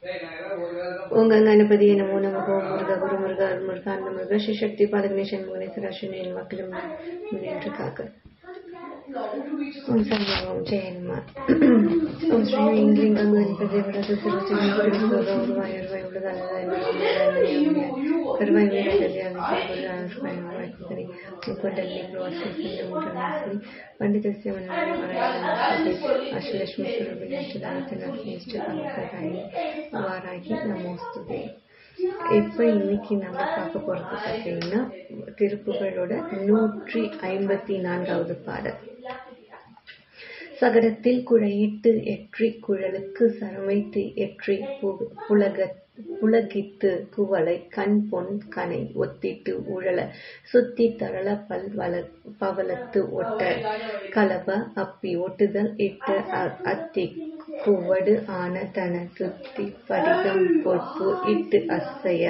ओं गंगानपतिये नमो नमः ओं मुरुगा गुरु मुरुगा मुरुगान मुरुगा श्री शक्ति पादगणेशन मुगनेश्वर अश्विनी मक्कलम मुनिंद्र काकर ओं संगम जय नमः ओं श्री इंग्लिंग गंगानपतिये वरद सर्वजन गुरुवा उरुवायुरवाय उलगालय करवाय वीरगल्या विजयगुरुराष्ट्रवाय वाकुकरी मुकुंडली प्रोवासी संगमुद्रनासी पंडितस्य मनोहराय अष्टलक्ष्मी स्वरूपिणी अष्टकामकराय वाराகி நமோஸ்துதே. இப்போ இன்னைக்கு நம்ம பார்க்க போறது பார்த்தீங்கன்னா திருப்புகழோட 154வது பாடல். சகடத்தில் குழையிட்டு எற்றி குழலுக்கு சரமைத்து எற்றி புலகித்து குவளை கண் பொன் கனை ஒத்திட்டு உழல சுத்தி தரள பவலத்து ஒட்ட கலப அப்பி ஒட்டுதல் இட்டு அத்தி குவடு ஆன தன சுத்தி படிகம் பொற்பு இட்டு அசைய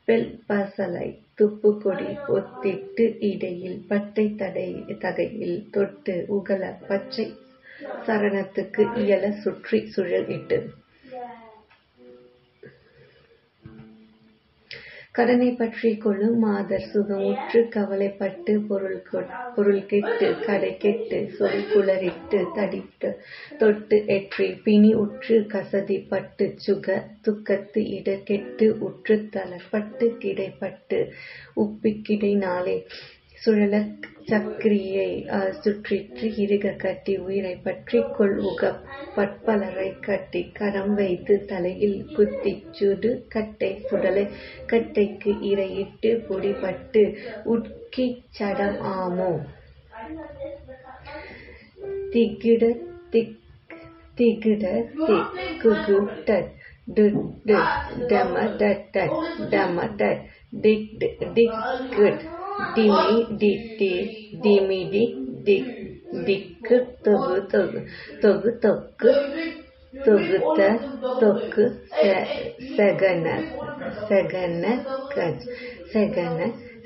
பெல் பசலை துப்பு கொடி ஒத்திட்டு இடையில் பட்டை தகையில் தொட்டு உகல பச்சை சரணத்துக்கு இயல சுற்றி சுழல் இட்டு கடனை பற்றி கொள்ளும் மாதர் சுகமுற்று கவலைப்பட்டு பொருள் கெட்டு கடை கெட்டு சொல் குளறிட்டு தடித்து தொட்டு எற்றி பிணி உற்று கசதி பட்டு சுக துக்கத்து இட கெட்டு உற்று தளப்பட்டு கிடைப்பட்டு உப்பிக்கிடை நாளே சுழல சக்கரியை சுற்றிற்று இருக கட்டி உயிரை பற்றி கொள் உக பற்பலரை கட்டி கரம் வைத்து தலையில் குத்தி சுடு கட்டை சுடலை கட்டைக்கு இரையிட்டு பொடிபட்டு உட்கி சடம் ஆமோ திகிட திகுட திகுட டம டட் டம டட் டிக் டிக் குட் டிமி டிட்டி டிமிடி டிக் டிக்கு தொகு தொகு தொகு தொக்கு தொகுத்த தொக்கு செகன செகன கஜ் செகன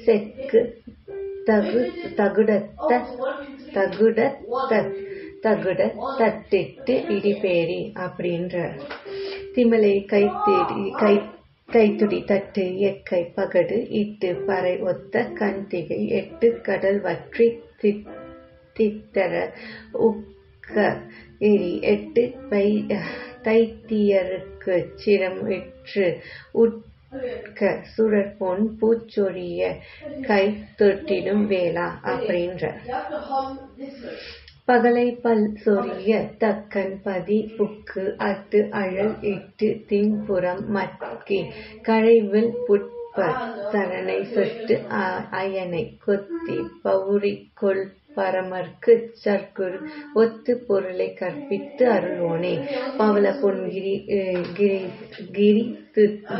செக்கு தகு தகுடத்த தகுட தகுட தட்டிட்டு இடிபேரி அப்படின்ற திமலை கைத்துடி தட்டு எக்கை பகடு இட்டு பறை ஒத்த கண் திகை எட்டு கடல் வற்றி தித்தர உக்க எரி எட்டு தைத்தியருக்கு சிரம் இற்று உட்க சுழற்பொன் பூச்சொரிய கை தொட்டிடும் வேளா அப்படின்ற பகலை பல் சொரிய தக்கன் பதி புக்கு அட்டு அழல் இட்டு தின்புறம் மட்கி கழைவில் புட்ப சரணை சொட்டு அயனை கொத்தி பௌரி கொள் பரமர்க்கு சர்க்குரு ஒத்து பொருளை கற்பித்து அருள்வோனே பவள பொன்கிரி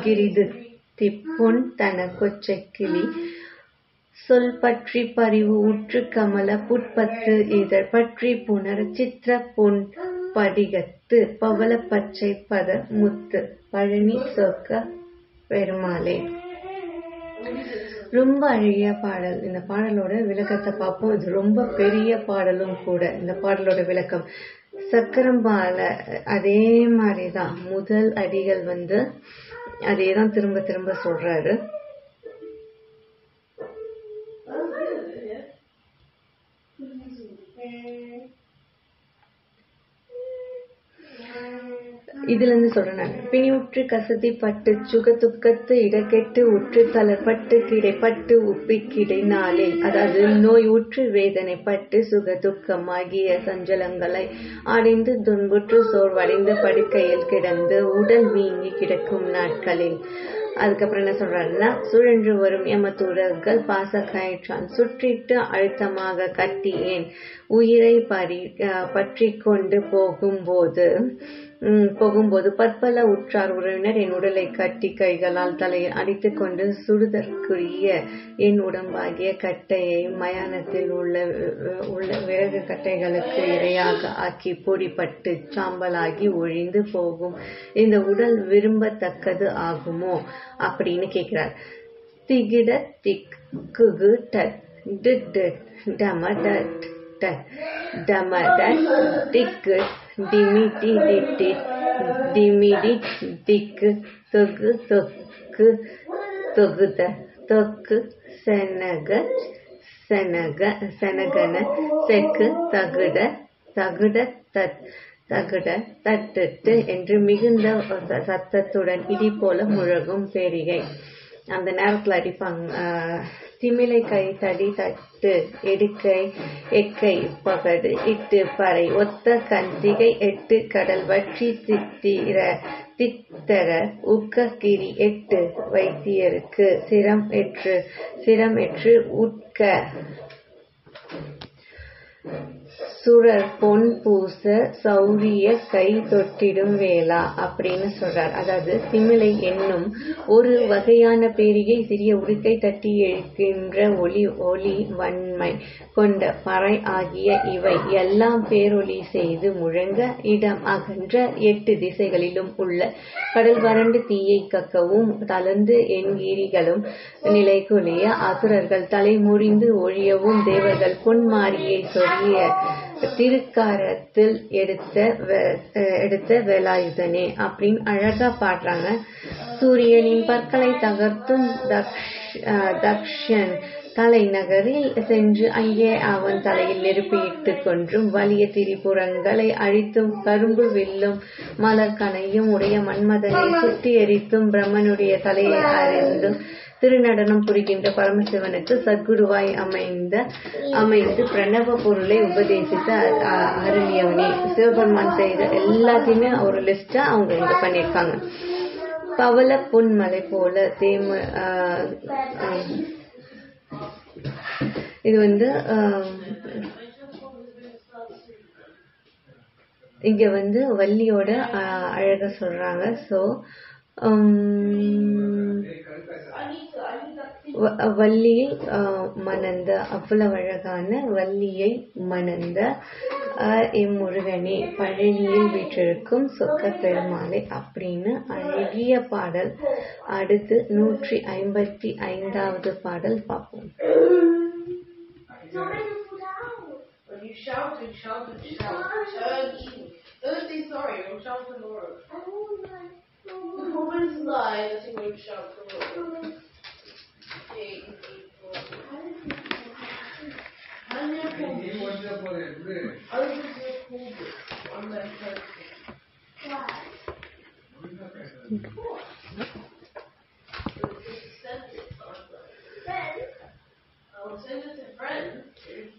கிரிது திப்பொன் தன கொச்சை கிளி சொல் பற்றி பரிவு உற்று கமல புட்பத்து இதழ் பற்றி புனர் சித்திர பொன் படிகத்து பவள பச்சை பத முத்து பழனி சொக்க பெருமாளே. ரொம்ப அழகிய பாடல். இந்த பாடலோட விளக்கத்தை பார்ப்போம். இது ரொம்ப பெரிய பாடலும் கூட. இந்த பாடலோட விளக்கம் சக்கரம்பால அதே மாதிரிதான் முதல் அடிகள் அதேதான் திரும்ப திரும்ப சொல்றாரு. இதுல இருந்து சொல்றேன். பிணி உற்று கசதி பட்டு சுக துக்கத்து இடக்கெட்டு உற்று தளர்பட்டு கிடைப்பட்டு உப்பி கிடை நாளே, அதாவது நோய் உற்று வேதனைப்பட்டு சுக துக்கம் ஆகிய சஞ்சலங்களை அடைந்து துன்புற்று சோர்வடைந்து படுக்கையில் கிடந்து உடல் வீங்கி கிடக்கும் நாட்களில். அதுக்கப்புறம் என்ன சொல்றாருன்னா, சுழன்று வரும் யமதூரர்கள் பாச கயிற்றான் சுற்றிட்டு அழுத்தமாக கட்டியேன் உயிரை பற்றி கொண்டு போகும்போது பற்பல உற்றார் உறவினர் என் உடலை கட்டி கைகளால் தலையை அடித்துக் கொண்டு சுடுதற்குரிய என் உடம்பாகிய கட்டையை மயானத்தில் உள்ள விறகு கட்டைகளுக்கு இரையாக ஆக்கி பொடிப்பட்டு சாம்பலாகி ஒழிந்து போகும் இந்த உடல் விரும்பத்தக்கது ஆகுமோ அப்படின்னு கேட்கிறார். திகிட திக் குகு டட் டிட் டம டட் டம டட் திக்கு டிமிடி டிட்டி டிமிடி திக்கு தொகு தொக்கு தொகுத தொக்கு செனக செனகன செக்கு தகுட தகுட தகுட தட்டு என்று மிகுந்த சத்தத்துடன் இடி போல முழகும் பேரிகை. அந்த நேரத்துல அடிப்பாங்க. திமிலை கை தடி தட்டு எடுக்கை எக்கை பகடு இட்டு பறை ஒத்த கண் திகை எட்டு கடல் வற்றி தித்தர உக்க கிரி எட்டு வைத்தியருக்கு சிரம் எற்று உட்க சுரர் பொன் பூச சௌரிய கை தொட்டிடும் வேளா அப்படின்னு சொல்றார். அதாவது திமிலை என்னும் ஒரு வகையான பேரிகை சிறிய உடுக்கை தட்டி எழுக்கின்ற ஒளி வன்மை கொண்ட பறை ஆகிய இவை எல்லாம் பேரொலி செய்து முழங்க இடம் அகன்ற 8 திசைகளிலும் உள்ள கடல் வறண்டு தீயை கக்கவும் தளர்ந்து எண்கீரிகளும் நிலைகுலைய அசுரர்கள் தலை முறிந்து ஒழியவும் தேவர்கள் பொன்மாரியை சொரிய திருக்காரத்தில் எடுத்த வேலாயுதனே அப்படின்னு அழகா பாடுறாங்க. சூரியனின் பற்களை தகர்த்தும் தக்ஷன் தலைநகரில் சென்று அங்கே அவன் தலையில் நெருப்பிட்டு கொன்றும் வலிய திரிபுரங்களை அழித்தும் கரும்பு வில்லும் மலர்கனையும் உடைய மன்மதனை சுட்டி எரித்தும் பிரம்மனுடைய தலையை அறிந்தும் திருநடனம் புரிகின்ற பரமசிவனுக்கு சத்குருவாய் அமைந்து பிரணவ பொருளை உபதேசித்த அருளியவனே. சிவபெருமான் செய்த எல்லாத்தையுமே ஒரு லிஸ்டா அவங்க இங்க பண்ணியிருக்காங்க. பவள பொன்மலை போல இது இங்க வள்ளியோட அழக சொல்றாங்க. சோ வள்ளியை மணந்த அவ்வளவு அழகான வள்ளியை மணந்த முருகனே பழனியில் வீற்றிருக்கும் சொக்க பெருமாளை அப்படின்னு அழகிய பாடல். அடுத்து 155வது பாடல் பார்ப்போம்.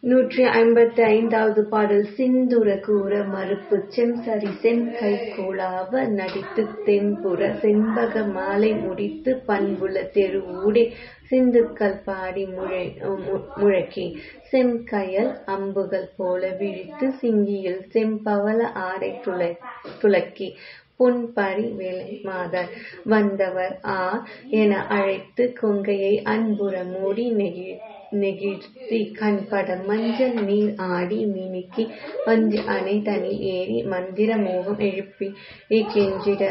நூற்றி 155வது பாடல். சிந்துர கூற மறுப்பு செம்சரி செங்கை கூழாவ நடித்து தென்புற செண்பக மாலை முடித்து பண்புல தெருவூடே சிந்துக்கள் பாடி முழக்கி செம்கயல் அம்புகள் போல விழித்து சிங்கியில் செம்பவள ஆடை துலக்கி பொன்பரி வேலை மாதர் வந்தவர் என அழைத்து கொங்கையை அன்புற மூடி நெகிழ்த்தி கண்பட மஞ்சள் நீர் ஆடி மினுக்கி பஞ்சு அணை தனில் ஏறி மந்திர மோகம் எழுப்பி கெஞ்சிட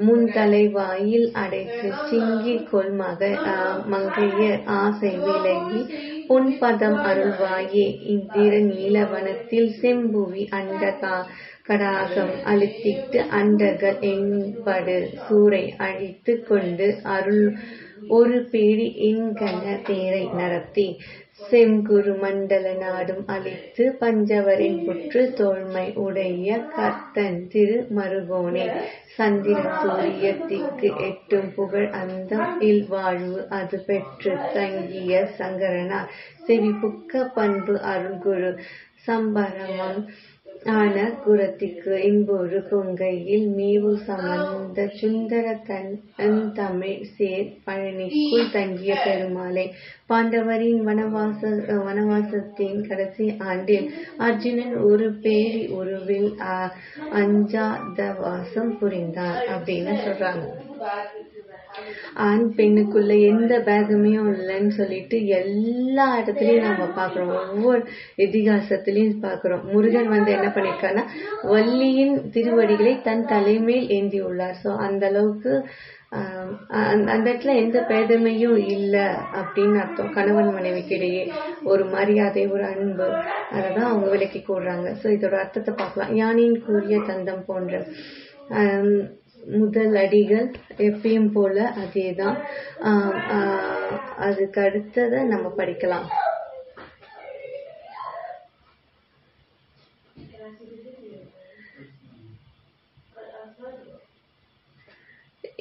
முன்தலை வாயில் அடைத்து சிங்கி கொள் மங்கையர் ஆசை விலகி பொன்பதம் அருள்வாயே இந்திர நீலவனத்தில் செம்புவி அண்ட கடாகம் அழுத்திட்டு அண்டர்கள் என்படு சூரை அழித்து கொண்டு அருள் ஒரு பேடி என்கன தேரை நடத்தி செங்குரு மண்டல நாடும் அழித்து பஞ்சவரின் புற்று தோழ்மை உடைய கர்த்தன் திரு மருகோனே சந்திர சூரியத்திற்கு எட்டும் புகழ் அந்தம் வாழ்வு அது பெற்று தங்கிய சங்கரனார் செவிப்புக்க பண்பு அருள்குரு சம்பரமம் ஆன குரத்திற்கு இன்பொரு கொங்கையில் மீவு சமந்த சுந்தர தமிழ் சேர் பழனிக்குள் தங்கிய பெருமாளை பாண்டவரின் வனவாசத்தின் கடைசி ஆண்டில் அர்ஜுனன் ஒரு பேரி உருவில் அஞ்சாத வாசம் புரிந்தார் அப்படின்னு சொல்றாங்க. ஆண் பெண்ணுக்குள்ள எந்த பேதமையும் இல்லைன்னு சொல்லிட்டு எல்லா இடத்துலயும் நம்ம பாக்குறோம். ஒவ்வொரு இதிகாசத்திலையும் பாக்குறோம். முருகன் என்ன பண்ணிருக்காருன்னா வள்ளியின் திருவடிகளை தன் தலைமேல் ஏந்தி உள்ளார். சோ அந்த அளவுக்கு அந்த இடத்துல எந்த பேதமையும் இல்லை அப்படின்னு அர்த்தம். கணவன் மனைவிக்கு இடையே ஒரு மரியாதை, ஒரு அன்பு, அததான் அவங்க விலக்கி கூடுறாங்க. சோ இதோட அர்த்தத்தை பார்க்கலாம். யானையின் கூறிய தந்தம் போன்ற முதல் அடிகள் எப்பயும் போல அதேதான். அதுக்கு அடுத்ததை நம்ம படிக்கலாம்.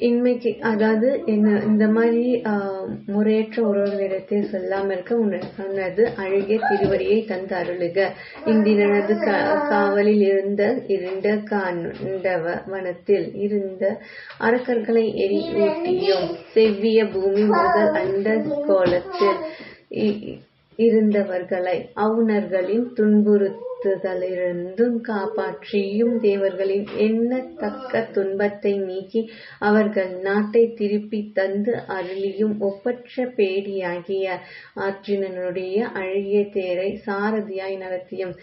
இன்மைக்கு அதாவது இந்த மாதிரி முறையற்ற உறவுகளிடத்தை சொல்லாம இருக்க உனது அழகிய திருவடியை தந்து அருளுக. இந்திரனது காவலில் இருண்ட காண்டவ வனத்தில் இருந்த அரக்கர்களை எரி ஊட்டியும் செவ்விய பூமி முதல் அண்ட கோலத்தில் இருந்தவர்களை அவுணர்களின் துன்புறுத்துதலிருந்தும் காப்பாற்றியும் தேவர்களின் எண்ணத்தக்க துன்பத்தை நீக்கி அவர்கள் நாட்டை திருப்பி தந்து அருளியும் ஒப்பற்ற பேடியாகிய அர்ஜுனனுடைய அழகிய தேரை சாரதியாய் நடத்தியும்.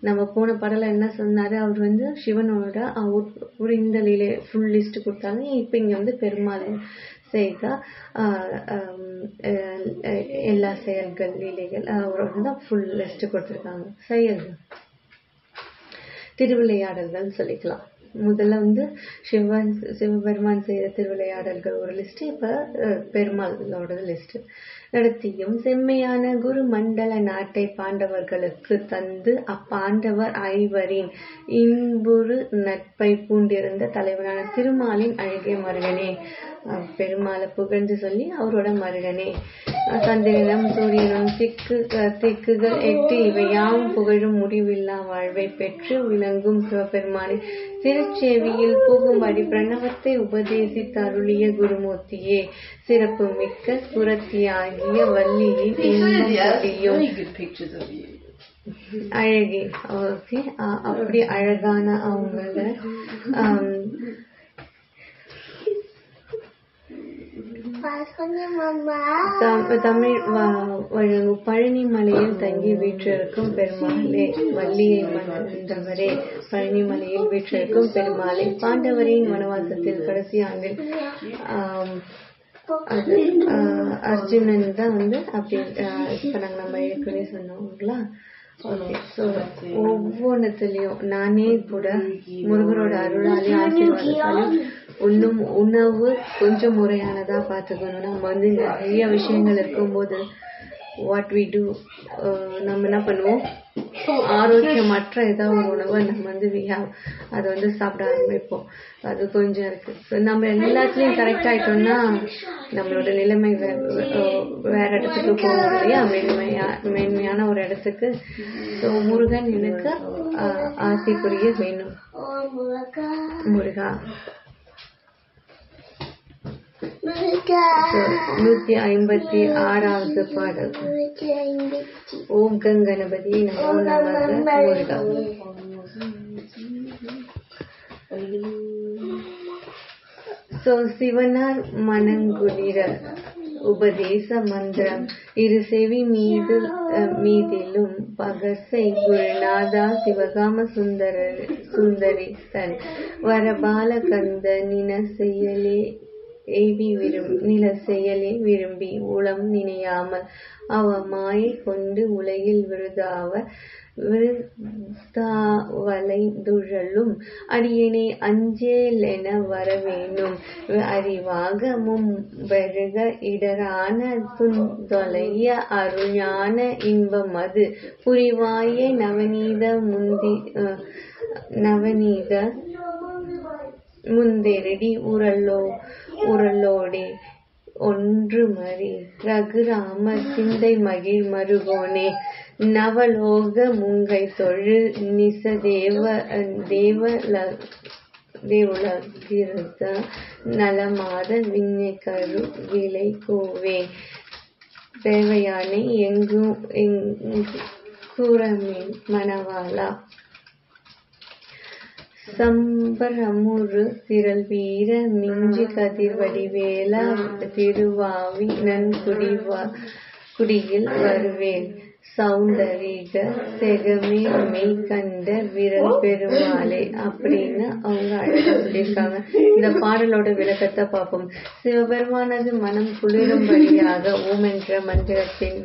நம்ம போன படல என்ன சொன்னாரு, அவர் சிவனோட இந்த லீலை ஃபுல் லிஸ்ட் கொடுத்தாங்க. இப்ப இங்க பெருமாள் செய்த எல்லா செயல்கள், லீலைகள் அவரோட ஃபுல் லிஸ்ட் கொடுத்திருக்காங்க. செயல்கள், திருவிளையாடல்கள் சொல்லிக்கலாம். முதல்ல சிவபெருமான் செய்த திருவிளையாடல்கள் ஒரு லிஸ்ட். இப்ப பெருமாளோட லிஸ்ட். நடத்தியும் செம்மையான குரு மண்டல நாட்டை பாண்டவர்களுக்கு தந்து அப்பாண்டவர் ஐவரின் இன்புறு நட்பை பூண்டிருந்த தலைவனான திருமாலின் அழகிய மருகனே, பெருமாளை புகழ்ந்து சொல்லி அவரோட மருகனே, சந்திரனும் சூரியனும் திக்குகள் 8 இவையாம் புகழும் முடிவில்லா வாழ்வை பெற்று விளங்கும் சிவபெருமானை திருச்சேவியில் புகும்படி பிரணவத்தை உபதேசித்து அருளிய குருமூர்த்தியே, சிறப்பு மிக்க சுரத்தியாகிய வள்ளியின் அழகே. ஓகே, அப்படி அழகான அவங்கள தமிழ் வழங்கும் பழனி மலையில் தங்கி வீற்றிருக்கும் பெருமாளே, வள்ளியை மணந்தவரே, பழனி மலையில் வீற்றிருக்கும் பெருமாளே, பாண்டவரின் வனவாசத்தில் கடைசி ஆண்டில் அர்ஜுனன் தான் அப்படி இப்ப நம்ம ஏற்கனவே சொன்னோங்களா. ஓகே, ஸோ ஒவ்வொன்றத்துலயும் நானே கூட முருகனோட அருளாலையும் ஆசீர்வாதத்தாலையும் உணவு கொஞ்சம் முறையானதா பார்த்துக்கணும். நம்ம நிறைய விஷயங்கள் இருக்கும்போது வாட் வி டூ, நம்ம என்ன பண்ணுவோம், ஆரோக்கியமற்ற ஏதாவது ஒரு உணவை நம்ம அதை சாப்பிட ஆரம்பிப்போம். அது கொஞ்சம் இருக்கு. நம்ம எல்லாத்துலயும் கரெக்ட் ஆயிட்டோம்னா நம்மளோட நிலைமை வேற இடத்துக்கு போகணும் இல்லையா, மேன்மையான ஒரு இடத்துக்கு. ஸோ முருகன் எனக்கு ஆசை புரிய வேணும். முருகா. 156வது பாடல். ஓம் கங்கணபதி நமோ நமக. முருகா. சிவனார் மனங்குளிர உபதேச மந்திரம் இரு செவி மீதிலும் பகசை குருநாதா சிவகாம சுந்தரிசன் வரபால கந்த நின செயலே விரும்பி உளம் நினையாமல் அவ மாயை கொண்டு உலகில் விருதாவலைந்துழலும் அடியனை அஞ்சேலென வரவேணும் அறிவாக மும்பெருக இடரான துந்தொலைய அருஞான இன்பமது புரிவாயே நவநீத முந்தெரடி உரலோடே ஒன்று மறி ரகுராம சிந்தை மகிழ் மருகோனே நவலோக முங்கை தொழு நிச தேவுலகிருத நலமாத விண்ணை கரு விலை கோவே தேவையானை எங்கும் கூறமேன் மணவாளா. சம்பரமுறு திரள் வீர மிஞ்சி கதிர்வடி வேலா திருவாவி குடியில் வருவேன் சௌந்தரிக செகமே மெய் கண்ட விரல் பெருமாளே அப்படின்னு அவங்க அழகா சொல்லியிருக்காங்க. இந்த பாடலோட விளக்கத்தை பார்ப்போம். சிவபெருமானது மனம் குளிரும்படியாக ஓம் என்ற மந்திரத்தின்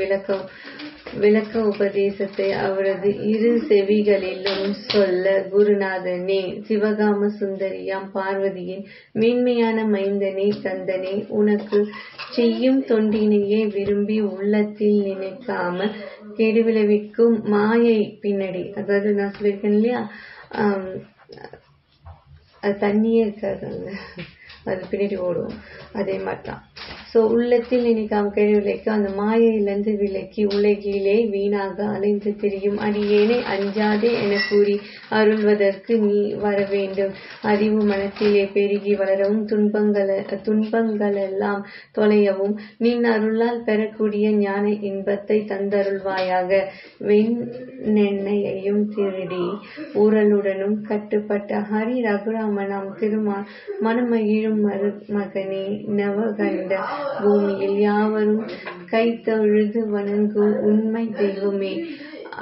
விளக்க உபதேசத்தை அவரது இரு செவிகளிலும் சொல்ல குருநாதனே சிவகாம சுந்தரியாம் பார்வதியின் மேன்மையான மைந்தனே தந்தனே உனக்கு செய்யும் தொண்டினையே விரும்பி உள்ளத்தில் நினைக்காம கேடு விளைவிக்கும் மாயை பின்னாடி, அதாவது நான் சொல்லியிருக்கேன் இல்லையா, அது தண்ணியே இருக்காதுங்க, அது பின்னாடி ஓடும். அதே மாதிரிதான். ஸோ உள்ளத்தில் நினைக்காம கேடு விளைக்க அந்த மாயையிலிருந்து விலக்கி உலகிலே வீணாக அலைந்து திரியும் அடியேனை அஞ்சாதே என கூறி அருள்வதற்கு நீ வர வேண்டும். அறிவு மனத்திலே பெருகி வளரவும் துன்பங்களெல்லாம் தொலையவும் நின் அருளால் பெறக்கூடிய ஞான இன்பத்தை தந்தருள்வாயாக. வெண்ணெண்ணையையும் திருடி ஊரலுடனும் கட்டுப்பட்ட ஹரி ரகுராமனாம் திருமால் மனமகிழும் மகனே நவகண்ட பூமியில் யாவரும் கைத்தொழுது வணங்கும் உண்மை தெய்வமே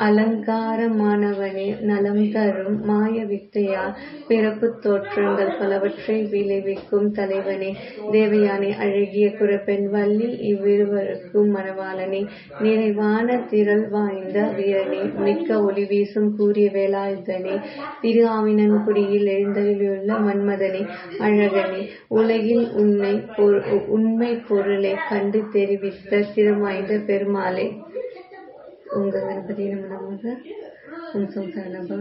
அலங்காரமானவனே நலம் தரும் மாய வித்தையால் பிறப்பு தோற்றங்கள் பலவற்றை விளைவிக்கும் தலைவனே தேவயானே அழகிய குரப்பெண் வள்ளி இவ்விருவருக்கும் மணவாளனே நிறைவான திரள் வாய்ந்த வீரனே மிக்க ஒளி வீசும் கூறிய வேலாயுதனே திரு ஆவினன்குடியில் எழுந்தருளியுள்ள மன்மதனே அழகனே உலகில் உண்மை பொருளை கண்டு தெரிவித்த திருவாய்ந்த பெருமாளே உங்க கணபதி நமக உன் சம்சார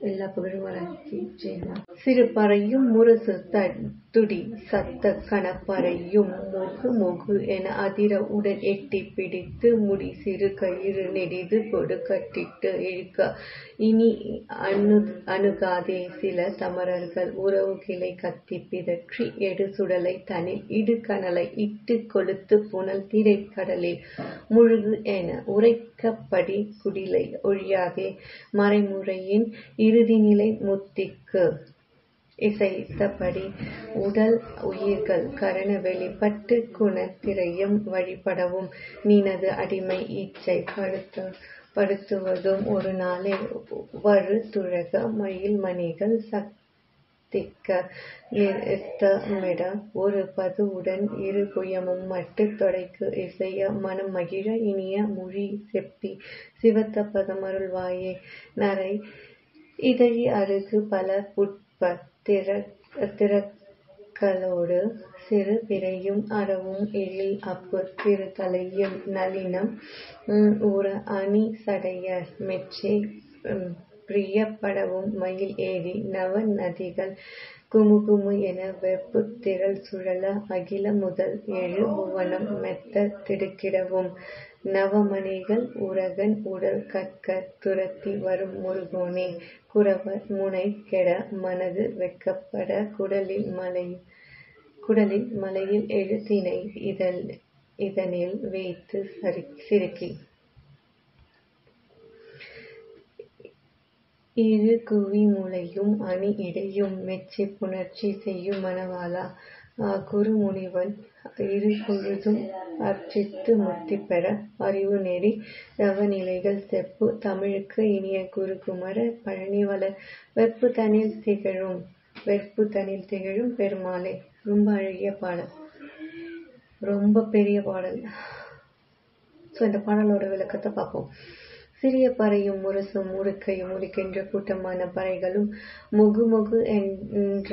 எல்லா புகழும் வராக்கி செய்யலாம். சிறுபறையும் முரசு துடி சத்த கணப்பறையும் மொகு என அதிர உடன் எட்டி பிடித்து முடி சிறு கயிறு நெடிது கொடு கட்டிட்டு இழுக்க இனி அணுகாதே சில தமரர்கள் உறவு கிளை கத்தி பிதற்றி எடு சுடலை தனில் இடு கனலை இட்டு கொளுத்து புனல் திரை கடலில் முழுகு என உரைக்கப்படி குடிலை ஒழியாதே மறைமுறையின் இறுதிநிலை முத்திக்கு இசைத்தபடி உடல் உயிர்கள் கரண வெளிப்பட்டு குணத்திரையும் வழிபடவும் நினது அடிமை இச்சை படுத்துவதும் ஒரு நாளே வரு துழக மயில் மணிகள் சக்திக்க நிறுத்தமிட ஒரு பதுவுடன் இரு புயமும் மட்டு தொடைக்கு இசைய மனம் மகிழ இனிய மொழி செப்பி சிவத்த பதமருள்வாயே நரை இதழி அருகு பல புட்ப திறக்களோடு சிறு பிறையும் அறவும் எழில் அப்பு திரு தலையும் நளினம் ஊற அணி சடையர் மெச்சே பிரியப்படவும் மயில் ஏறி நவ நதிகள் குமுகுமு என வெப்பு திரள் சுழல அகில முதல் 7 புவனம் மெத்த திடுக்கிடவும் நவமணிகள் உரகன் உடல் கற்க துரத்தி வரும் முருகோனே குரவர் முனை கெட மனது வெக்கப்பட குடலில் மலையில் எழுத்தினை இதனில் வைத்து சிறுக்கி இரு குவி முளையும் அணி இடையும் மெச்சி புணர்ச்சி செய்யும் மணவாளா குருமுனிவன் இரு பொழுதும் அர்ச்சித்து முத்தி பெற அறிவு நெறி தவநிலைகள் செப்பு தமிழுக்கு இனிய குருகுமர பழனி வளர் வெப்பு தனில் திகழும் பெருமாளே. ரொம்ப அழகிய பாடல், ரொம்ப பெரிய பாடல். ஸோ இந்த பாடலோட விளக்கத்தை பார்ப்போம். சிறிய பறையும் முரசும் முறுக்கையும் முறுக்கின்ற கூட்டமான பறைகளும் மொகு என்ற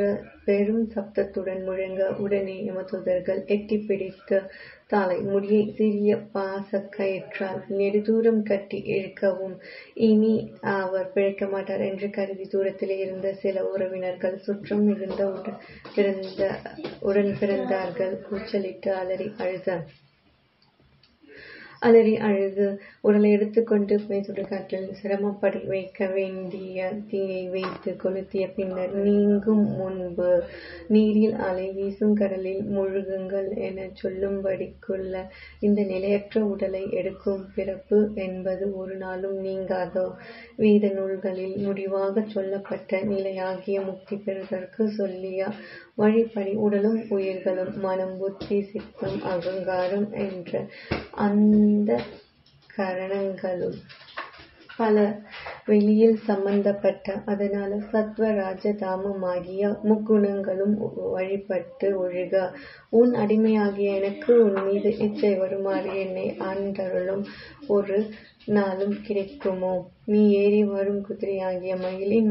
பெரும் சப்தத்துடன் முழங்க உடனே யமதூதர்கள் எட்டி பிடித்து தாளை முடியை சிறிய பாசக்கயிற்றால் நெடுதூரம் கட்டி இழுக்கவும் இனி அவர் பிழைக்க மாட்டார் என்று கருதி தூரத்திலே இருந்த சில உறவினர்கள் சுற்றம் இருந்த உடன் பிறந்தார்கள் கூச்சலிட்டு அலறி அழுத அலறி அழுது உடலை எடுத்துக்கொண்டு போய் சுடுகாட்டில் சிரமப்படி வைக்க வேண்டிய தீயை வைத்து கொளுத்திய பின்னர் நீங்கும் முன்பு நீரில் அலை வீசும் கடலில் முழுகுங்கள் என சொல்லும்படிக்குள்ள இந்த நிலையற்ற உடலை எடுக்கும் பிறப்பு என்பது ஒரு நாளும் நீங்காதோ? வேத நூல்களில் முடிவாக சொல்லப்பட்ட நிலையாகிய முக்தி பெறுவதற்கு சொல்லிய வழிப்படி உடலும் உயிர்களும் மனம் புத்தி சித்தம் அகங்காரம் என்ற அந்த கரணங்களும் பல வெளியில் சம்பந்தப்பட்ட அதனால சத்வ ராஜ தாமமாகிய முக்குணங்களும் வழிபட்டு ஒழுக. உன் அடிமையாகிய எனக்கு உன் மீது இச்சை வருமாறு என்னை ஆண்டருளும் ஒரு நாளும் கிடைக்குமோ? நீ ஏறி வரும் குதிரையாகிய மயிலின்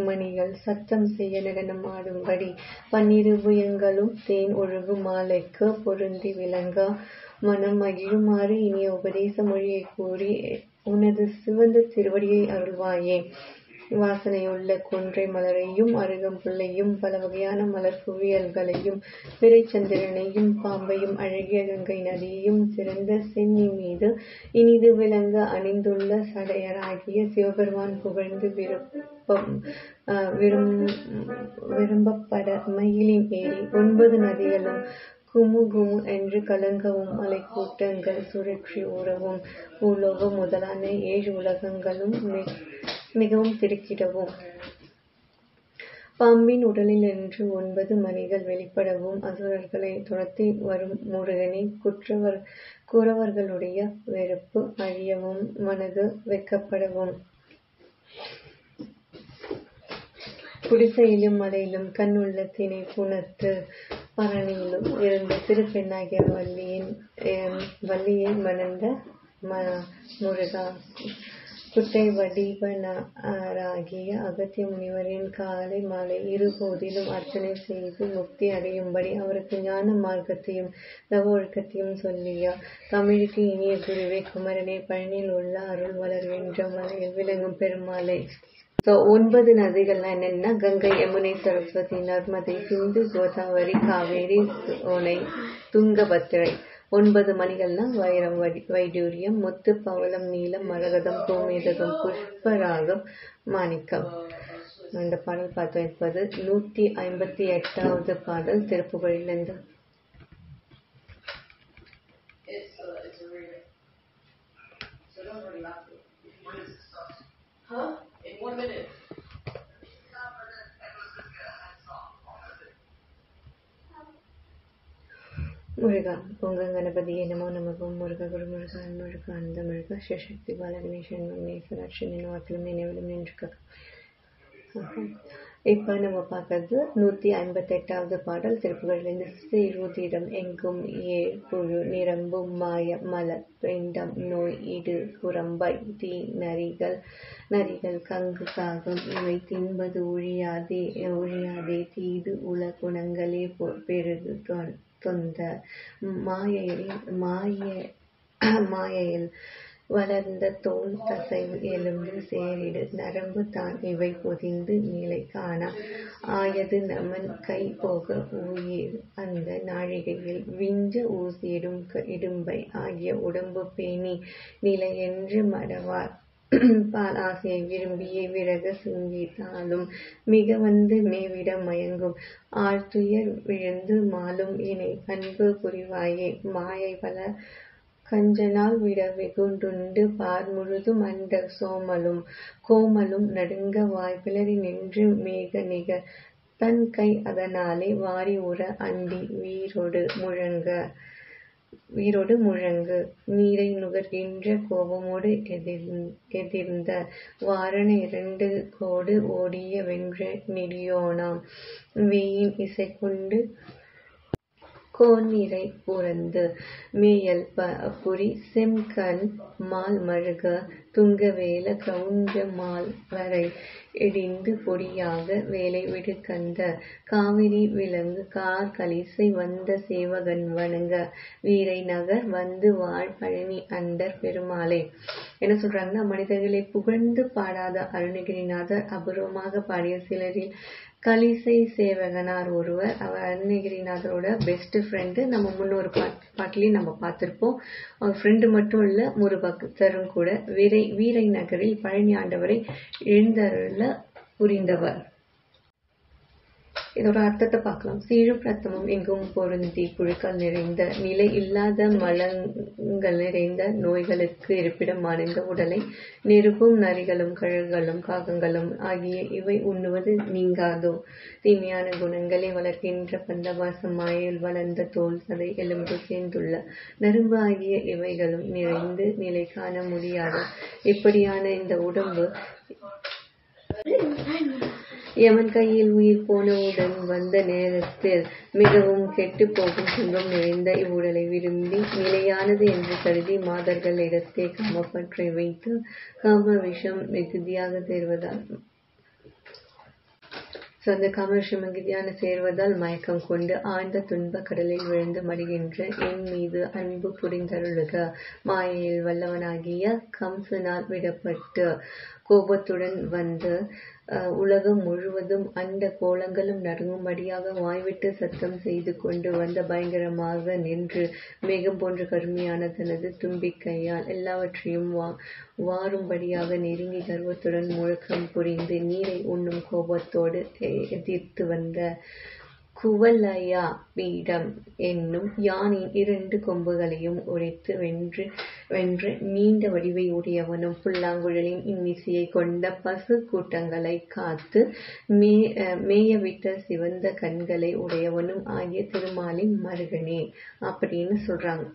மணிகள் சத்தம் செய்ய நடனம் ஆடும்படி 12 புயங்களும் தேன் ஒழுகும் மாலைக்கு பொருந்தி விளங்க மனம் மகிழுமாறு இனிய உபதேச மொழியை கூறி உனது சிவந்த திருவடியை அருள்வாயே. வாசனையுள்ள கொன்றை மலரையும் அருகம்புல்லையும் பல வகையான மலர் குவியல்களையும் பிறைச்சந்திரனையும் பாம்பையும் அழகிய கங்கை நதியையும் சிறந்த சென்னி மீது இனிது விளங்க அணிந்துள்ள சடையராகிய சிவபெருமான் புகழ்ந்து விரும்பப்பட மயிலின் ஏறி 9 நதிகளும் குமு குமு என்று கலங்கவும் மலைக்கூட்டங்கள் சுழற்றி ஊறவும் பூலோகம் முதலான 7 உலகங்களும் மிகவும் திடுக்கிடவும் பாம்பின் உடலில் என்று 9 மணிகள் வெளிப்படவும் அசுரர்களை துரத்தி வரும் முருகனை கூறவர்களுடைய வெறுப்பு அழியவும் மனது வெக்கப்படவும் குடிசையிலும் மலையிலும் கண் உள்ளத்தினை புணர்த்து பரணியிலும் இருந்த சிறு பெண்ணாகிய வள்ளியை மணந்த முருகா. குட்டை வடிவனாராகிய அகத்திய முனிவரின் காலை மாலை 2 போதிலும் அர்ச்சனை செய்து முக்தி அடையும்படி அவருக்கு ஞான மார்க்கத்தையும் தவ ஒழுக்கத்தையும் சொல்லிய தமிழுக்கு இனிய குருவே குமரனே, பழனியில் உள்ள அருள் வளர் வென்ற மலையில் விளங்கும் பெருமாளை. 9 நதிகள்னா என்னன்னா கங்கை, யமுனை, சரஸ்வதி, நர்மதை, சிந்து, கோதாவரி, காவேரி, சோனை, துங்கபத்திரை. 9 மணிகள்னா வைரம், வைடூரியம், முத்து, பவளம், நீலம், மரகதம், கோமேதகம், புஷ்பராகம், மாணிக்கம். இந்த பாடல் பார்த்தோம். இப்போது 158வது பாடல் திருப்புகழிலிருந்து. முருகா பொங்க கணபதியே நமோ நமகம். முருக குருமுருக அன்முருக அந்த முருக சிவசக்தி பாலகணேசன் மகேஸ்வரட்சன் வாக்கிலும் நினைவிலும் நின்று. இப்ப நம்ம பார்க்கறது 158வது பாடல் திருப்புகழிலிருந்து. சீருதிரம் எங்கும் ஏழ் புழு நிரம்பும் மாய மலர் பெண்டம் நோய் இடு குரம்பை தீ நரிகள் கங்கு காகம் இவை தின்பது ஒழியாதே தீது உல குணங்களே பெருகு தொந்த மாயையில் வளர்ந்த தோல் தசைவு எலும்பு சேரிடு நரம்பு தான் இவை பொதிந்து நிலை காண ஆயது நமன் கை போக உயிர் அந்த நாழிகையில் விஞ்ச ஊசியிடும் இடும்பை ஆகிய உடம்பு பேணி நிலையென்று மடவார் பால் ஆசையை விரும்பிய விரக சுங்கித்தாலும் மிக வந்து மேவிட மயங்கும் ஆழ்துயர் விழுந்து மாலும் இணை அன்பு புரிவாயே. மாயை பல கஞ்சனால் விட வெகுண்டுண்டு பார் முழுதும் அண்ட கோமலும் நடுங்க வாய்ப்பிளறி நின்று மேக நிகர் தன் கை அதனாலே வாரி உற அண்டி வீரோடு முழங்கு நீரை நுகர்கின்ற கோபமோடு எதிர்ந்த வாரண 2 கோடு ஓடிய வென்ற நெடியோனாம் வேயின் இசை கொண்டு கோன்னிரை புரந்து மேயல் புரி செம்கண் மால் மழுக துங்கவேல கிரௌஞ்ச மால் வரை இடிந்து பொடியாக வேலை விடுகந்த காவிரி விலங்கு கார் கலிசை வந்த சேவகன் வணங்க வீரை நகர் வந்து வாழ் பழனி அண்டர் பெருமாளே. என்ன சொல்றாங்கன்னா, மனிதர்களை புகழ்ந்து பாடாத அருணகிரிநாதர் அபூர்வமாக பாடிய சிலரில் கலிசை சேவகனார் ஒருவர், அவர் அருணகிரிநாதரோட பெஸ்ட் ஃப்ரெண்டு. நம்ம முன்னொரு பாட்டிலையும் நம்ம பார்த்திருப்போம். அவர் ஃப்ரெண்டு மட்டும் இல்ல, ஒரு பக்தரும் கூட. வீரை நகரில் பழனி ஆண்டவரை எழுந்தருள புரிந்தவர். இதோட அர்த்தத்தை பார்க்கலாம். சீழும் ரத்தமும் எங்கும் பொருந்தி புழுக்கள் நிறைந்த நிலை இல்லாத மலங்கள் நிறைந்த நோய்களுக்கு இருப்பிடமான இந்த உடலை நெருப்பும் நரிகளும் கழுகுகளும் காகங்களும் ஆகிய இவை உண்ணுவது நீங்காதோ. தீமையான குணங்களை வளர்க்கின்ற பந்தவாசம் மாயில் வளர்ந்த தோல் சதை எலும்பு சேர்ந்துள்ள நரம்பு ஆகிய இவைகளும் நிறைந்து நிலை காண முடியாதோ. இப்படியான இந்த உடம்பு யமன் கையில் உயிர் போனவுடன் வந்த நேரத்தில் மிகவும் கெட்டு போகும் துன்பம் நிறைந்த இவ்வுடலை விரும்பி நிலையானது என்று கருதி மாதர்கள் இடத்தே காமப்பற்றை வைத்து காம விஷம் மிகுதியாக சேர்வதால் அந்த காமவிஷம் மிகுதியான சேர்வதால் மயக்கம் கொண்டு ஆழ்ந்த துன்ப கடலில் விழுந்து மடிகின்ற என் மீது அன்பு புரிந்தருளுக. மாயையில் வல்லவனாகிய கம்சனால் விடப்பட்டு கோபத்துடன் வந்து உலகம் முழுவதும் அண்ட கோலங்களும் நடுங்கும்படியாக வாய்விட்டு சத்தம் செய்து கொண்டு வந்த பயங்கரமாக நின்று மேகம் போன்ற கருமையான தனது தும்பிக்கையால் எல்லாவற்றையும் வாரும்படியாக நெருங்கி கர்வத்துடன் முழக்கம் புரிந்து நீரை உண்ணும் கோபத்தோடு எதிர்த்து வந்த குவலயா பீடம் என்னும் யானின் 2 கொம்புகளையும் உடைத்து வென்று நீண்ட வடிவை உடையவனும் புல்லாங்குழலின் இன்னிசையை கொண்ட பசு கூட்டங்களை காத்து மேயவிட்ட சிவந்த கண்களை உடையவனும் ஆகிய திருமாலின் மருகனே அப்படின்னு சொல்றாங்க.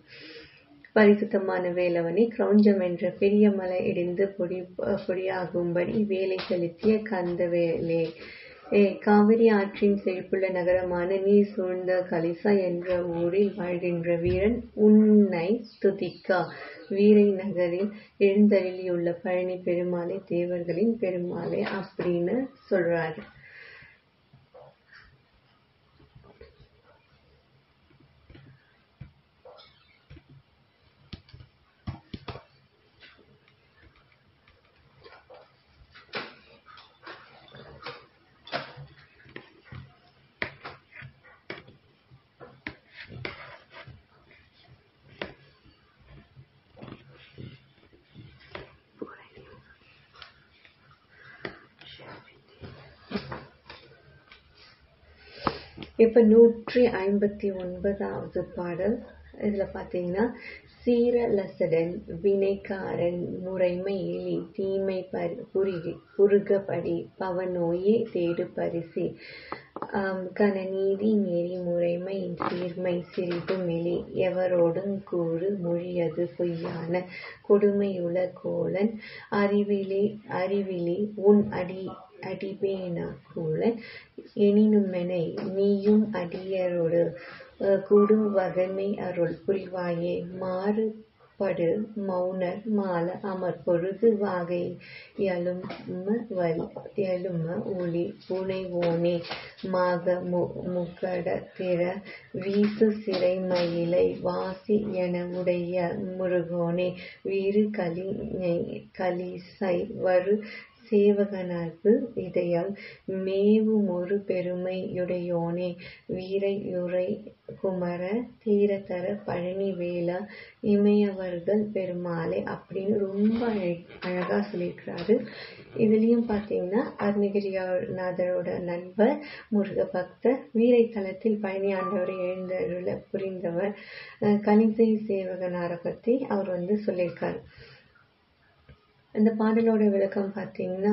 பரிசுத்தமான வேலவனை கிரௌஞ்சம் என்ற பெரிய மலை இடிந்து பொடியாகும்படி வேலை செலுத்திய கந்தவேலே, காவிரி ஆற்றின் செழிப்புள்ள நகரமான நீர் சூழ்ந்த கலிசா என்ற ஊரில் வாழ்கின்ற வீரன் உன்னை துதிக்க. வீரை நகரில் எழுந்தருளியுள்ள பழனி பெருமாளை தேவர்களின் பெருமாளை அப்படின்னு சொல்றாரு. இப்ப 159வது பாடல். இதுல பாத்தீங்கன்னா, சீரலசடன் வினைக்காரன் முறைமை எலி தீமை புருகப்படி பவநோயே தேடு பரிசி கணநீதி நெறி முறைமை சீர்மை சிறிது மெலி எவரோடும் கூறு மொழியது பொய்யான கொடுமையுள கோலன் அறிவிலி உன் அடிபேனாக்குளன் எனினுமெனை நீயும் அடியரோடு கூடும் வகைமை அருள் புரிவாயே. மாறுபடு மௌனர் மால அமர் பொருது வாகை யலும ஒளி புனைவோனே மாக முகட திற வீசு சிறை மயிலை வாசி என உடைய முருகோனே. வீறு கலிசை வரு சேவகனர்க்கு இதயம் மேவுமொரு பெருமையுடையோனே. வீரையுறை குமர தீரதர பழனி வேலா இமையவர்கள் பெருமாளே அப்படின்னு ரொம்ப அழகா சொல்லியிருக்கிறாரு. இதுலயும் பாத்தீங்கன்னா, அருணகிரிநாதரோட நண்பர் முருக பக்தர் வீரை தலத்தில் பழனி ஆண்டவரை எழுந்தருள புரிந்தவர் கலிசை சேவகனாரை பத்தி அவர் சொல்லியிருக்காரு. அந்த பாடலோட விளக்கம் பார்த்தீங்கன்னா,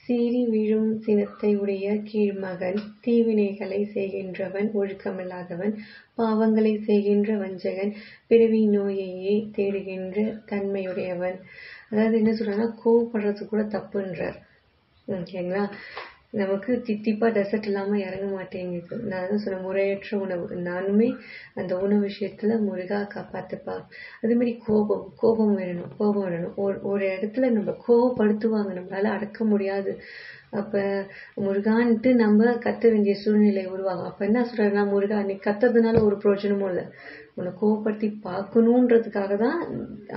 சீறி விழும் சினத்தை உடைய கீழ்மகன், தீவினைகளை செய்கின்றவன், ஒழுக்கமில்லாதவன், பாவங்களை செய்கின்ற வஞ்சகன், பிறவி நோயையே தேடுகின்ற தன்மையுடையவன். அதாவது என்ன சொல்றாங்கன்னா, கோவப்படுறது கூட தப்புன்றார். ஓகேங்களா? நமக்கு தித்திப்பா டெசர்ட் இல்லாம இறங்க மாட்டேங்குது. நான் தான் சொன்ன முறையற்ற உணவு. நானுமே அந்த உணவு விஷயத்துல முருகா காப்பாத்துப்பா. அதே மாதிரி கோபம் வரணும். ஒரு இடத்துல நம்ம கோபப்படுத்துவாங்க, நம்மளால அடக்க முடியாது. அப்ப முருகான்ட்டு நம்ம கத்த வேண்டிய சூழ்நிலை உருவாகும். அப்ப என்ன சொல்றாருன்னா, முருகா நீ கத்துறதுனால ஒரு பிரயோஜனமும் இல்லை, உன்னை கோவப்படுத்தி பார்க்கணுன்றதுக்காக தான்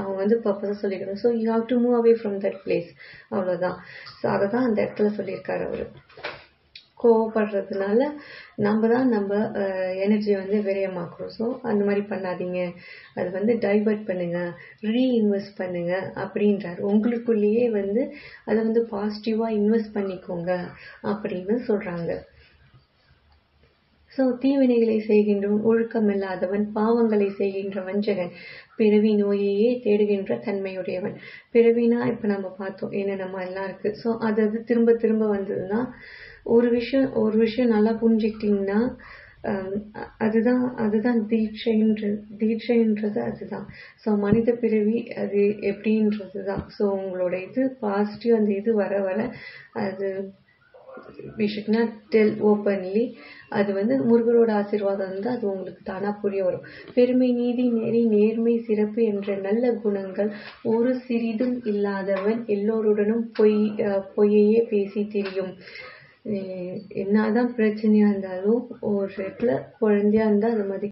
அவங்க பர்பஸா சொல்லியிருக்காங்க. So you have to move away from that place. அவ்வளவுதான். ஸோ அதை தான் அந்த இடத்துல சொல்லியிருக்காரு அவரு. கோவப்படுறதுனால நம்ம எனர்ஜியை வந்து விரயமாக்குறோம். ஸோ அந்த மாதிரி பண்ணாதீங்க, அது வந்து டைவர்ட் பண்ணுங்க, ரீஇன்வெஸ்ட் பண்ணுங்க அப்படின்றாரு. உங்களுக்குள்ளேயே வந்து அதை வந்து பாசிட்டிவாக இன்வெஸ்ட் பண்ணிக்கோங்க அப்படின்னு சொல்கிறாங்க. ஸோ தீவினைகளை செய்கின்றவன் ஒழுக்கமில்லாதவன், பாவங்களை செய்கின்ற வஞ்சகன், பிறவி நோயையே தேடுகின்ற தன்மையுடையவன். பிறவினா இப்போ நம்ம பார்த்தோம் என்னென்னமா எல்லாம் இருக்கு. ஸோ அது திரும்ப திரும்ப வந்ததுன்னா ஒரு விஷயம் நல்லா புரிஞ்சுக்கிட்டிங்கன்னா அதுதான் தீட்சைன்றது அதுதான். ஸோ மனித பிறவி அது எப்படின்றது தான். ஸோ உங்களோட இது பாசிட்டிவ், அந்த இது வர வர அது we should not tell openly. அது வந்து முருகரோட ஆசீர்வாதம் வந்து அது உங்களுக்கு தானா புரிய வரும். பெருமை, நீதி, நெறி, நேர்மை, சிறப்பு என்ற நல்ல குணங்கள் ஒரு சிறிதும் இல்லாதவன் எல்லோருடனும் பொய்யையே பேசி திரியும். என்னதான் பிரச்சனையா இருந்தாலும் ஒரு இடத்துல குழந்தையா இருந்தா அது மாதிரி.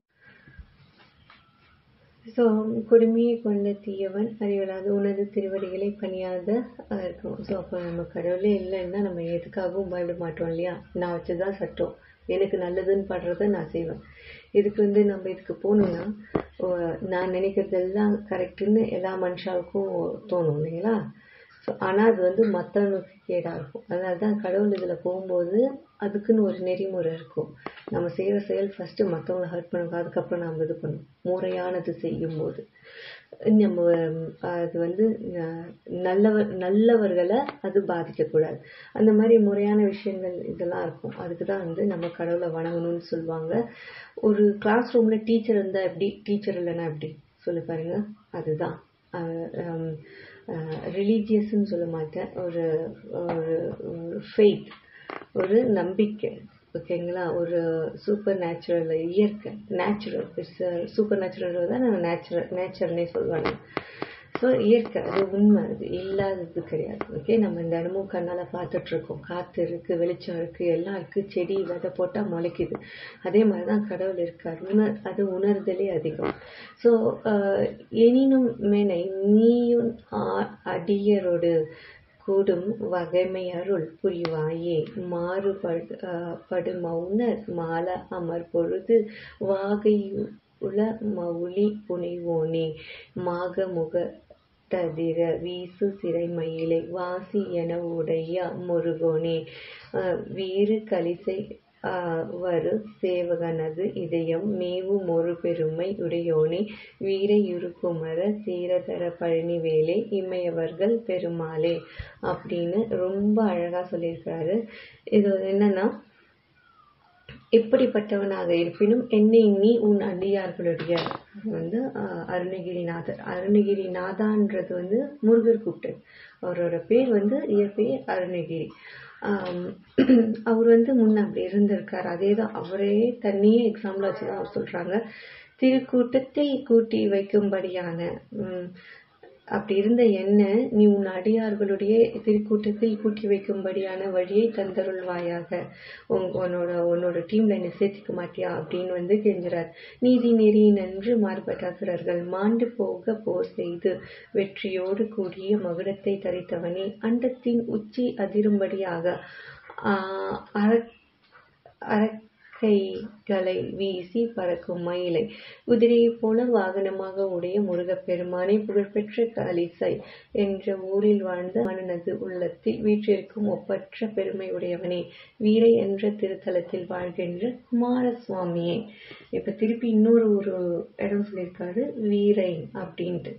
ஸோ கொடுமையை கொண்ட தீயவன் அறிவலாது உனது திருவடிகளை பணியாத இருக்கும். ஸோ அப்போ நம்ம கடவுளே இல்லைன்னா நம்ம எதுக்காகவும் பயப்பட மாட்டோம் இல்லையா? நான் வச்சுதான் சட்டம், எனக்கு நல்லதுன்னு படுறத நான் செய்வேன். இதுக்கு வந்து நம்ம இதுக்கு போகணுன்னா நான் நினைக்கிறதெல்லாம் கரெக்டுன்னு எல்லா மனுஷாவுக்கும் தோணும் இல்லைங்களா? ஸோ ஆனால் அது வந்து மற்றவனுக்கு கேடாக இருக்கும். அதனால தான் கடவுள் இதில் போகும்போது அதுக்குன்னு ஒரு நெறிமுறை இருக்கும். நம்ம செய்கிற செயல் ஃபஸ்ட்டு மற்றவங்களை ஹர்ட் பண்ணுவோம், அதுக்கப்புறம் நம்ம இது பண்ணுவோம். முறையானது செய்யும்போது நம்ம அது வந்து நல்லவர்களை அது பாதிக்கக்கூடாது. அந்த மாதிரி முறையான விஷயங்கள் இதெல்லாம் இருக்கும். அதுக்கு தான் வந்து நம்ம கடவுளை வணங்கணும்னு சொல்லுவாங்க. ஒரு கிளாஸ் ரூமில் டீச்சர் இருந்தால் எப்படி, டீச்சர் இல்லைன்னா எப்படி சொல்லி பாருங்க. அதுதான் ரிலீஜியஸ்ன்னு சொல்ல மாட்டேன், ஒரு ஃபெய்த், ஒரு நம்பிக்கை, ஓகேங்களா? ஒரு சூப்பர் நேச்சுரல், இயற்கை, நேச்சுரல் இட்ஸ் சூப்பர் நேச்சுரல் தான் நான் நேச்சர்னே சொல்லுவாங்க. ஸோ இயற்கை அது உண்மை, அது இல்லாதது கிடையாது. ஓகே, நம்ம இந்த இடமும் கண்ணால் பார்த்துட்ருக்கோம். காற்று இருக்குது, வெளிச்சம் இருக்குது, எல்லாம் இருக்குது. செடி விதை போட்டால் முளைக்குது. அதே மாதிரி தான் கடவுள் இருக்கார். அது உணர்தலே அதிகம். ஸோ எனினும் மேனை நீயும் அடியரோடு கூடும் வகைமை அருள் புரிவாயே மாறுபடு மௌனர் மால அமர் பொழுது வாகையுள மவுளி புனைவோனே மாகமுக ததிர வீசு சிறை மயிலை வாசி என உடைய முருகோனே வீறு கலிசை வரு சேவகனது இதயம் மேவும் ஒரு பெருமை உடையோனே வீரையுருக்குமர சீரதர பழனிவேலே இமையவர்கள் பெருமாளே அப்படின்னு ரொம்ப அழகா சொல்லியிருக்காரு. இது என்னன்னா, எப்படிப்பட்டவனாக இருப்பினும் என்னை நீ உன் அடியார்களுடைய வந்து அருணகிரிநாதர். அருணகிரிநாதான்றது வந்து முருகர் கூப்பிட்டது. அவரோட பேர் வந்து இயற்பெயர் அருணகிரி. அவர் வந்து முன்ன அப்படி இருந்திருக்கார். அதே தான் அவரே தண்ணியே எக்ஸாம்பிள் வச்சுதான் அவர் சொல்றாங்க. திருக்கூட்டத்தை கூட்டி வைக்கும்படியான அப்படி இருந்த என்ன நீ உன் அடியார்களுடைய திருக்கூட்டத்தில் கூட்டி வைக்கும்படியான வழியை தந்தருள்வாயாக. உன்னோட டீம்ல என்னை சேர்த்திக்க மாட்டியா அப்படின்னு வந்து கெஞ்சுறார். நீதி நெறி நன்று மாறுபட்ட அசுரர்கள் மாண்டு போக போர் செய்து வெற்றியோடு கூடிய மகுடத்தை தரித்தவனே அண்டத்தின் உச்சி அதிரும்படியாக கைகளை வீசி பறக்கும் மயிலை குதிரையை போல வாகனமாக உடைய முருகப்பெருமானை புகழ்பெற்ற கலிசை என்ற ஊரில் வாழ்ந்த மனனது உள்ளத்தில் வீற்றிருக்கும் ஒப்பற்ற பெருமை உடையவனே வீரை என்ற திருத்தலத்தில் வாழ்கின்ற குமாரசுவாமியே. இப்ப திருப்பி இன்னொரு இடம் சொல்லியிருக்காரு, வீரை அப்படின்ட்டு.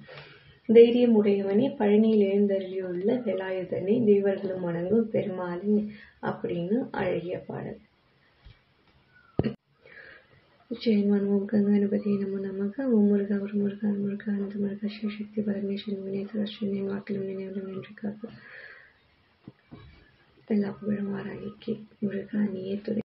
தைரியம் உடையவனே பழனியில் எழுந்தருளியுள்ள வேலாயுதனே தேவர்களும் வணங்கும் பெருமாளே அப்படின்னு அழகிய பாடல். ஜெயன்மன் ஓம் கங்கணபதி நமோ நமக. ஓம் முருகா ஒரு முருகா முருகா அந்த முருகா சிவசக்தி பரமேஸ்வரன் வினேஸ்வரன் வாக்கிலும் நினைவிலும் என்று காக்க எல்லா புகழும் வாராகிக்கு முருகா நீயே துணை.